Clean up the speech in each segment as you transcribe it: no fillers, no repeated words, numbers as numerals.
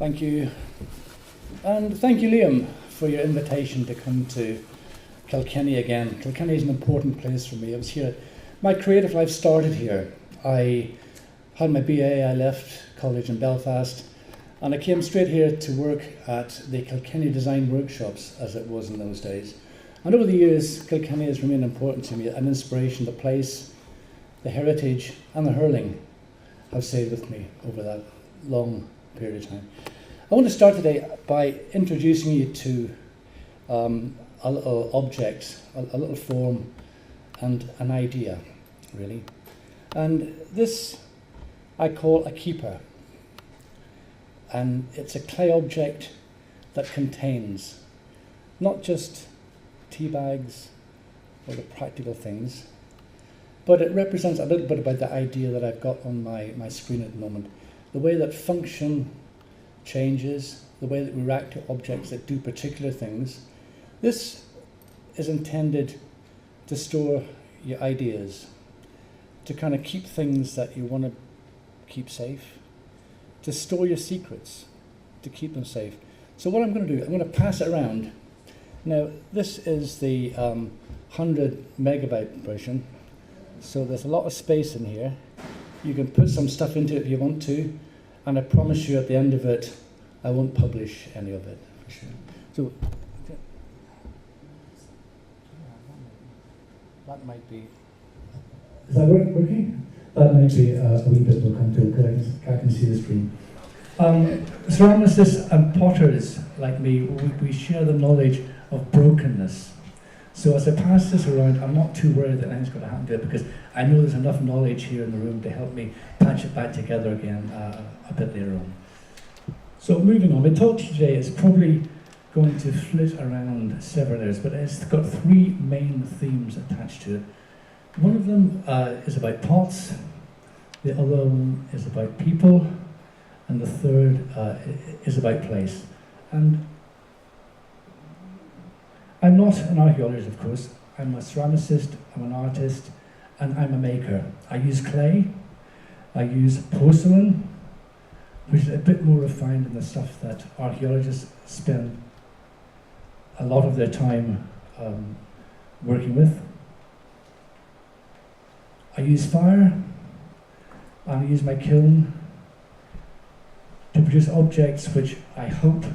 Thank you. And thank you, Liam, for your invitation to come to Kilkenny again. Kilkenny is an important place for me. I was here. My creative life started here. I had my BA, I left college in Belfast, and I came straight here to work at the Kilkenny Design Workshops, as it was in those days. And over the years, Kilkenny has remained important to me, an inspiration. The place, the heritage, and the hurling have stayed with me over that long period of time. I want to start today by introducing you to a little object, a little form, and an idea, really. And this I call a keeper. And it's a clay object that contains not just tea bags or the practical things, but it represents a little bit about the idea that I've got on my screen at the moment. The way that function changes, the way that we react to objects that do particular things. This is intended to store your ideas, to kind of keep things that you want to keep safe, to store your secrets, to keep them safe. So what I'm going to do, I'm going to pass it around. Now, this is the 100 megabyte version, so there's a lot of space in here. You can put some stuff into it if you want to, and I promise you at the end of it, I won't publish any of it, for sure. So, that might be... Is that working? That might be a wee bit will come to it, because I can see the screen. Ceramicists and potters like me, we share the knowledge of brokenness. So as I pass this around, I'm not too worried that anything's going to happen to it, because I know there's enough knowledge here in the room to help me patch it back together again a bit later on. So moving on, my talk today is probably going to flit around several areas, but it's got three main themes attached to it. One of them is about pots, the other one is about people, and the third is about place. And I'm not an archaeologist, of course. I'm a ceramicist, I'm an artist, and I'm a maker. I use clay, I use porcelain, which is a bit more refined than the stuff that archaeologists spend a lot of their time working with. I use fire, and I use my kiln to produce objects which I hope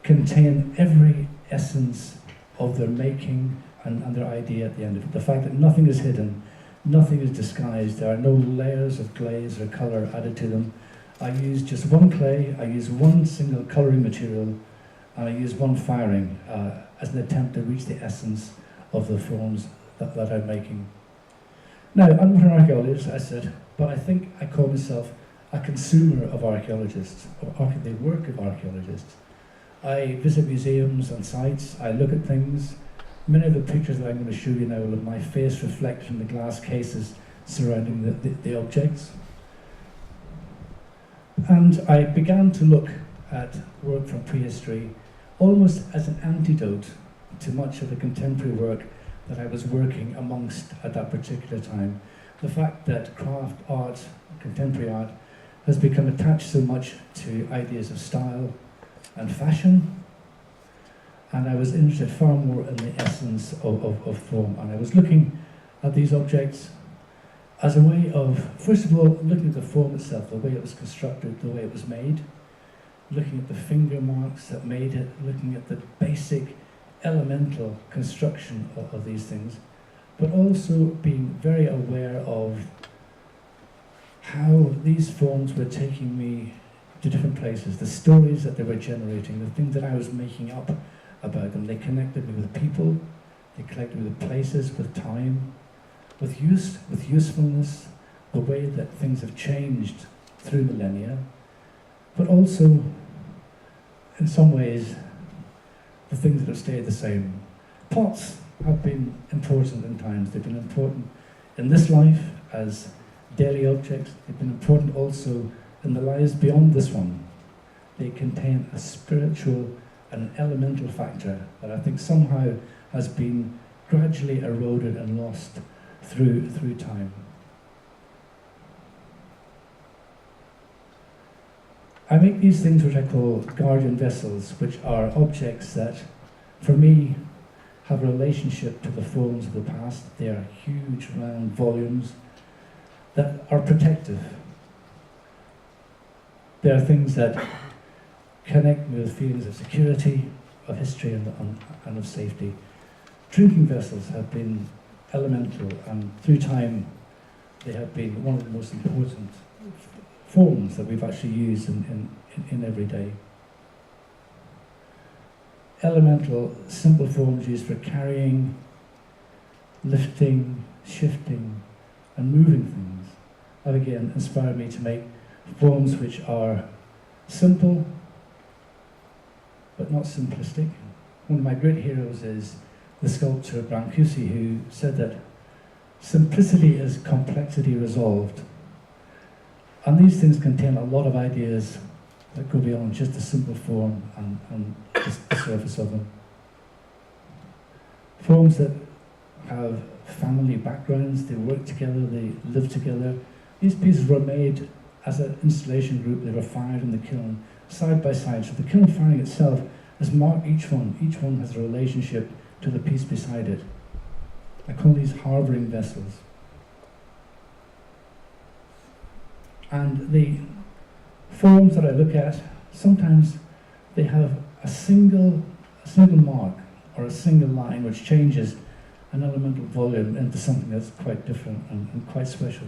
contain every essence of their making and their idea at the end of it. The fact that nothing is hidden, nothing is disguised, there are no layers of glaze or colour added to them. I use just one clay, I use one single colouring material, and I use one firing as an attempt to reach the essence of the forms that I'm making. Now, I'm not an archaeologist, I said, but I think I call myself a consumer of archaeologists, of the work of archaeologists. I visit museums and sites, I look at things. Many of the pictures that I'm going to show you now will have my face reflected in the glass cases surrounding the objects. And I began to look at work from prehistory almost as an antidote to much of the contemporary work that I was working amongst at that particular time. The fact that craft art, contemporary art, has become attached so much to ideas of style and fashion, and I was interested far more in the essence of form. And I was looking at these objects as a way of, first of all, looking at the form itself, the way it was constructed, the way it was made, looking at the finger marks that made it, looking at the basic elemental construction of these things, but also being very aware of how these forms were taking me to different places, the stories that they were generating, the things that I was making up about them. They connected me with people, they connected me with places, with time, with use, with usefulness, the way that things have changed through millennia, but also, in some ways, the things that have stayed the same. Pots have been important in times. They've been important in this life as daily objects. They've been important also in the lives beyond this one. They contain a spiritual and an elemental factor that I think somehow has been gradually eroded and lost through time. I make these things which I call guardian vessels, which are objects that, for me, have a relationship to the forms of the past. They are huge, round volumes that are protective. They are things that connect me with feelings of security, of history, and of safety. Drinking vessels have been elemental, and through time they have been one of the most important forms that we've actually used in every day. Elemental, simple forms used for carrying, lifting, shifting, and moving things have again inspired me to make forms which are simple but not simplistic. One of my great heroes is the sculptor Brancusi, who said that simplicity is complexity resolved. And these things contain a lot of ideas that go beyond just a simple form and just the surface of them. Forms that have family backgrounds, they work together, they live together. These pieces were made as an installation group. They were fired in the kiln side by side. So the kiln firing itself has marked each one. Each one has a relationship to the piece beside it. I call these harbouring vessels. And the forms that I look at, sometimes they have a single mark or a single line which changes an elemental volume into something that's quite different and quite special.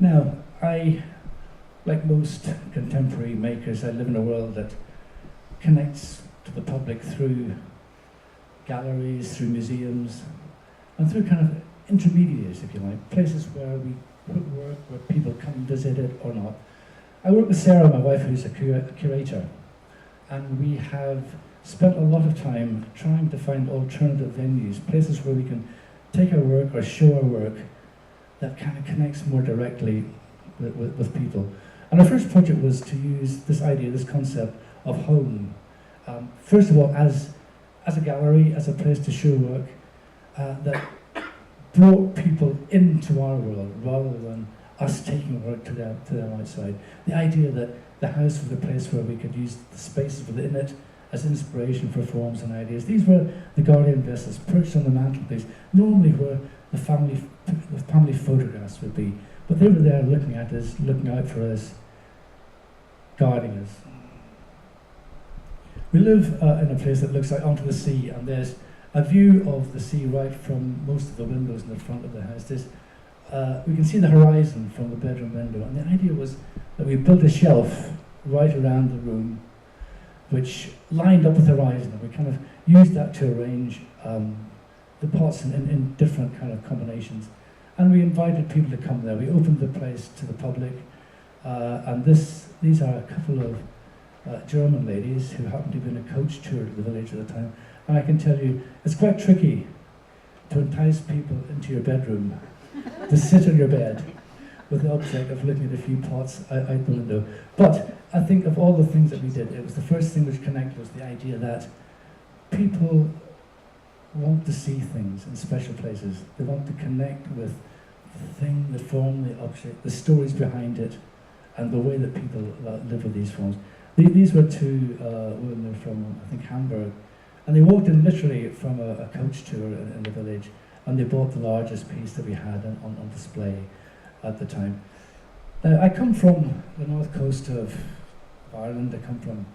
Now, like most contemporary makers, I live in a world that connects to the public through galleries, through museums, and through kind of intermediaries, if you like, places where we put work, where people come and visit it or not. I work with Sarah, my wife, who's a curator, and we have spent a lot of time trying to find alternative venues, places where we can take our work or show our work that kind of connects more directly with people. And our first project was to use this idea, this concept of home. First of all, as a gallery, as a place to show work, that brought people into our world rather than us taking work to them outside. The idea that the house was a place where we could use the spaces within it as inspiration for forms and ideas. These were the guardian vessels perched on the mantelpiece, normally where the family photographs would be, but they were there looking at us, looking out for us, guarding us. We live in a place that looks out onto the sea, and there's a view of the sea right from most of the windows in the front of the house. We can see the horizon from the bedroom window, and the idea was that we built a shelf right around the room which lined up with the horizon, and we kind of used that to arrange the pots in different kind of combinations. And we invited people to come there. We opened the place to the public, and these are a couple of German ladies who happened to be on a coach tour to the village at the time. And I can tell you, it's quite tricky to entice people into your bedroom, to sit on your bed with the object of looking at a few pots out the window. But I think of all the things that we did, it was the first thing which connected was the idea that people want to see things in special places. They want to connect with the thing, the form, the object, the stories behind it, and the way that people live with these forms. These were two women from, I think, Hamburg, and they walked in literally from a coach tour in the village, and they bought the largest piece that we had on display at the time. Now, I come from the north coast of Ireland. I come from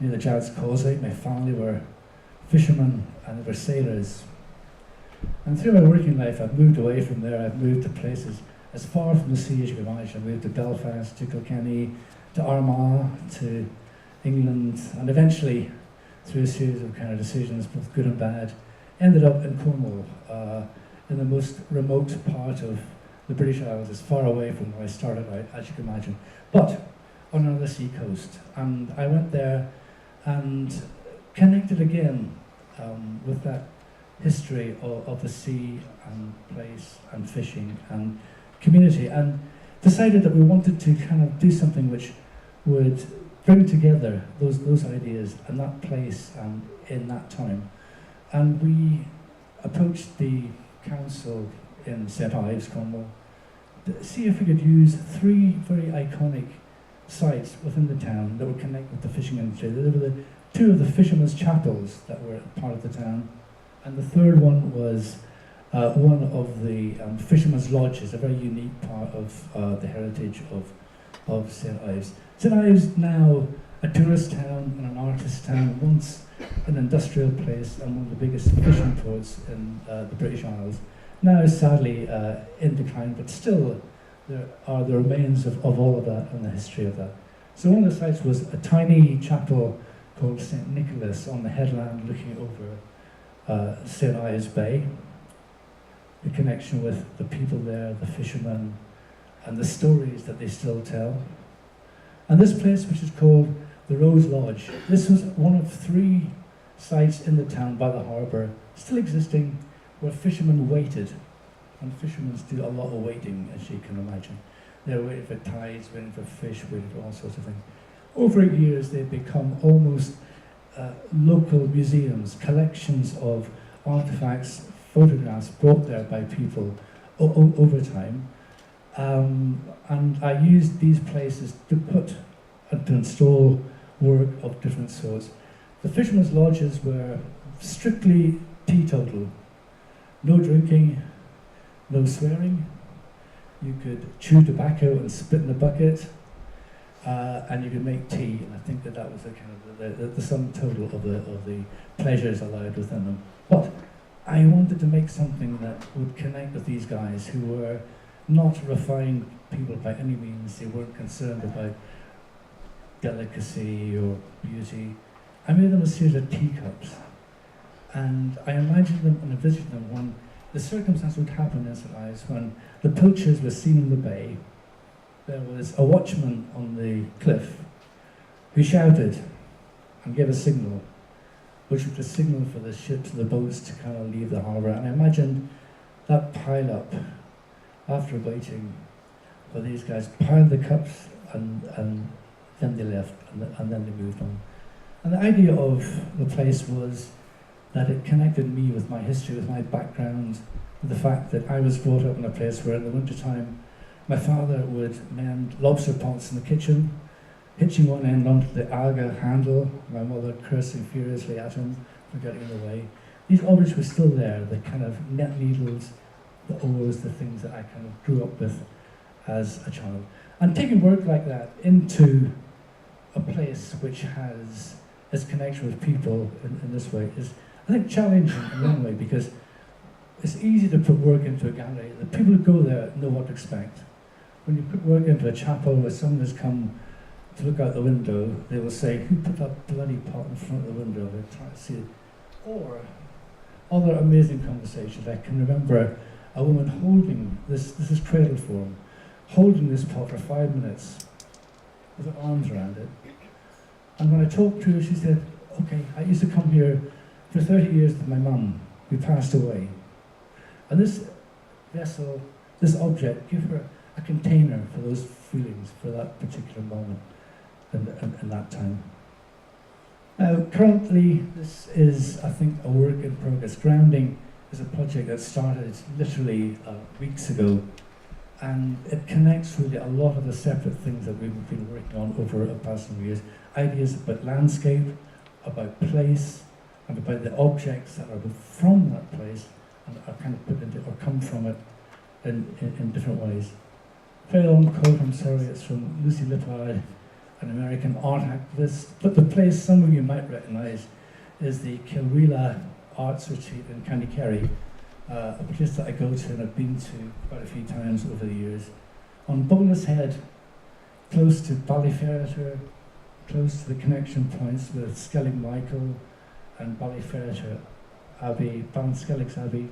near the Giant's Causeway. My family were fishermen and they were sailors. And through my working life, I've moved away from there. I've moved to places as far from the sea as you can imagine. I moved to Belfast, to Kilkenny, to Armagh, to England, and eventually, through a series of kind of decisions, both good and bad, ended up in Cornwall, in the most remote part of the British Isles, as far away from where I started out, as you can imagine, but on another sea coast. And I went there and connected again with that history of the sea and place and fishing and community, and decided that we wanted to kind of do something which would bring together those ideas and that place in that time. And we approached the council in St Ives, Cornwall, to see if we could use 3 very iconic sites within the town that would connect with the fishing industry. There were 2 of the fishermen's chapels that were part of the town, and the third one was one of the fishermen's lodges, a very unique part of the heritage of St Ives. St Ives now a tourist town and an artist town, once an industrial place and one of the biggest fishing ports in the British Isles. Now sadly in decline, but still there are the remains of all of that and the history of that. So one of the sites was a tiny chapel called St Nicholas on the headland looking over St Ives Bay. The connection with the people there, the fishermen, and the stories that they still tell. And this place, which is called the Rose Lodge, this was one of 3 sites in the town by the harbour, still existing, where fishermen waited. And fishermen do a lot of waiting, as you can imagine. They're waiting for tides, waiting for fish, waiting for all sorts of things. Over years, they've become almost local museums, collections of artifacts, photographs brought there by people over time. And I used these places to put and to install work of different sorts. The fishermen's lodges were strictly teetotal. No drinking, no swearing. You could chew tobacco and spit in a bucket, and you could make tea. And I think that was the kind of the sum total of the pleasures allowed within them. But I wanted to make something that would connect with these guys who were not refined people by any means. They weren't concerned about delicacy or beauty. I made them a series of teacups, and I imagined them and envisioned them when the circumstance would happen in St Ives when the poachers were seen in the bay. There was a watchman on the cliff who shouted and gave a signal, which was a signal for the ships and the boats to kind of leave the harbour. And I imagined that pile up after waiting for these guys, piled the cups and then they left and then they moved on. And the idea of the place was that it connected me with my history, with my background, with the fact that I was brought up in a place where in the wintertime my father would mend lobster pots in the kitchen, hitching one end onto the Aga handle, my mother cursing furiously at him for getting in the way. These objects were still there, the kind of net needles, the oars, the things that I kind of grew up with as a child. And taking work like that into a place which has its connection with people in this way is, I think, challenging in one way, because it's easy to put work into a gallery. The people who go there know what to expect. When you put work into a chapel where someone has come to look out the window, they will say, "Who put that bloody pot in front of the window?" They're trying to see it. Or other amazing conversations. I can remember a woman holding this is cradle form, holding this pot for 5 minutes with her arms around it. And when I talked to her, she said, "Okay, I used to come here for 30 years with my mum, who passed away. And this vessel, this object, gave her a container for those feelings, for that particular moment and that time." Now, currently, this is, I think, a work in progress. Grounding is a project that started literally weeks ago, and it connects really a lot of the separate things that we've been working on over the past few years. Ideas about landscape, about place, and about the objects that are from that place and are kind of put into or come from it in different ways. Very long quote, I'm sorry, it's from Lucy Lippard, an American art activist. But the place some of you might recognise is the Kilreela Arts Retreat in County Kerry, a place that I go to and I've been to quite a few times over the years. On Bolas Head, close to Ballyferreter, close to the connection points with Skellig Michael and Ballyferreter Abbey, Ballinskellig's Abbey,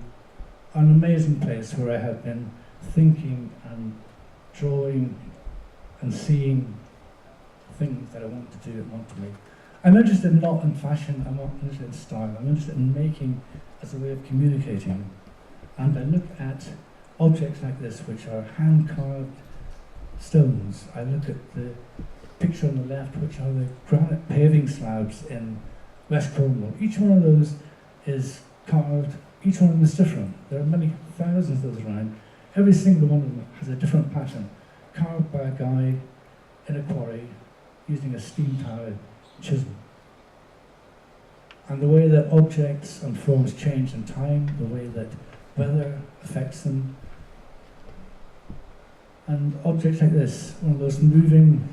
an amazing place where I have been thinking and drawing and seeing things that I want to do and want to make. I'm interested not in fashion, I'm not interested in style, I'm interested in making as a way of communicating. And I look at objects like this, which are hand-carved stones. I look at the picture on the left, which are the granite paving slabs in West Cornwall. Each one of those is carved, each one of them is different. There are many thousands of those around. Every single one of them has a different pattern, carved by a guy in a quarry using a steam-powered chisel. And the way that objects and forms change in time, the way that weather affects them, and objects like this, one of those moving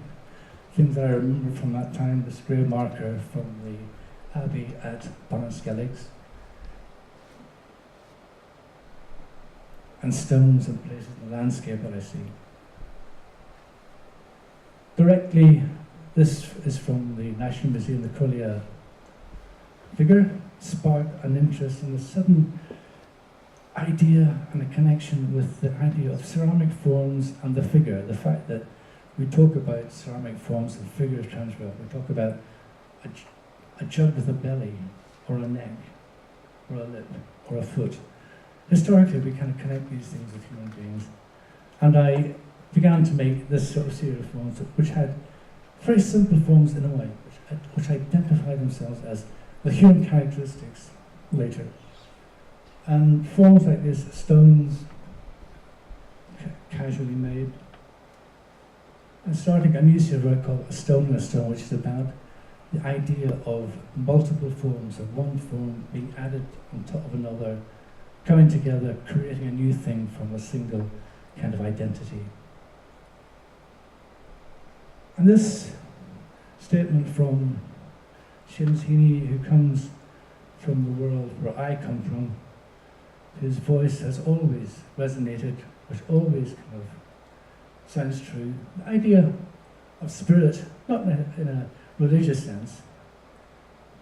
things that I remember from that time, this grey marker from the Abbey at Ballinskelligs, and stones and places in the landscape that I see. Directly, this is from the National Museum, the Collier figure, sparked an interest in the sudden idea and a connection with the idea of ceramic forms and the figure. The fact that we talk about ceramic forms and figures transfer. We talk about a jug with a belly, or a neck, or a lip, or a foot. Historically, we kind of connect these things with human beings. And I began to make this sort of series of forms which had very simple forms in a way, which identified themselves as with human characteristics later. And forms like this, stones, casually made. And starting a new series I call A Stone in a Stone, which is about the idea of multiple forms, of one form being added on top of another, coming together, creating a new thing from a single kind of identity. And this statement from Seamus Heaney, who comes from the world where I come from, whose voice has always resonated, which always kind of sounds true. The idea of spirit, not in a religious sense,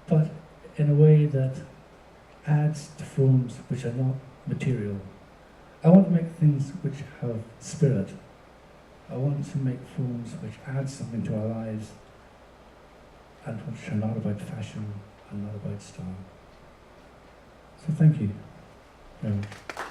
but in a way that adds to forms which are not material. I want to make things which have spirit. I want to make forms which add something to our lives and which are not about fashion and not about style. So thank you very much.